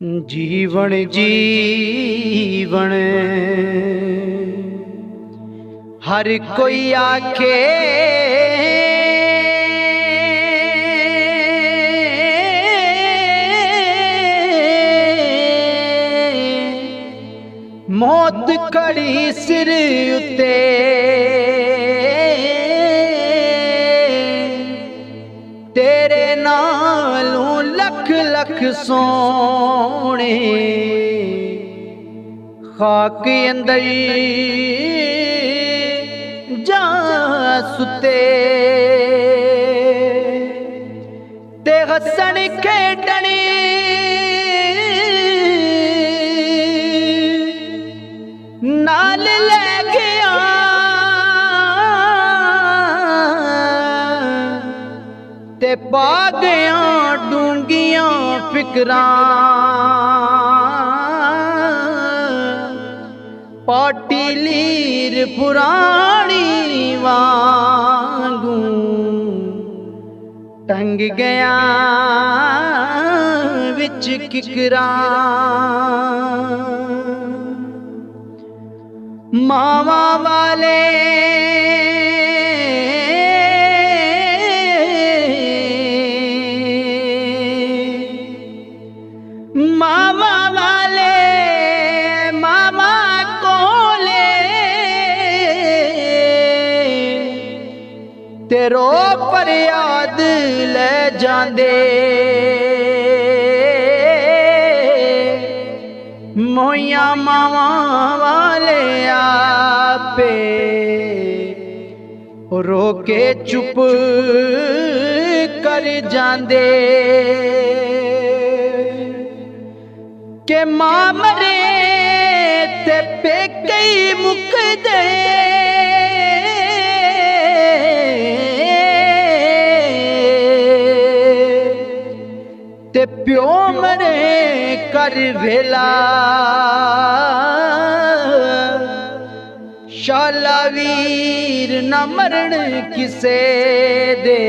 जीवन जीवन हर कोई आखे मौत खड़ी सिर उत्ते तेरे नालों लख लख सोने खाक अंदर जा सुते ते हसन खेडनी नाल ले गया ते पा गया डूंगियां फिकरां पाटी लीर पुरानी वांगू टंग गया विच किकरां मावा वाले मामा वाले मामा कोले तेरो फरियाद ले जांदे मोया मावा वाले आपे रोके चुप कर जांदे के मां मरे ते पेके मुक दे ते प्यो मरे कर वेला शाला वीर न मरण किसे दे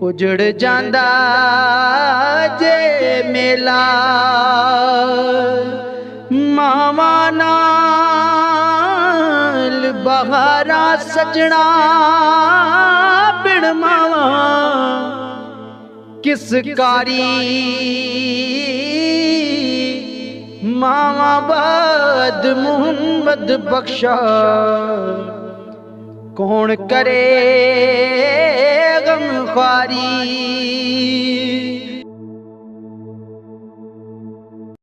उजड़ जांदा जे मेला मावा नाल बहारा सजना बिन मावा किस कारी मावा बाद मुहम्मद बख्शा कौन करे गम ख्वारी।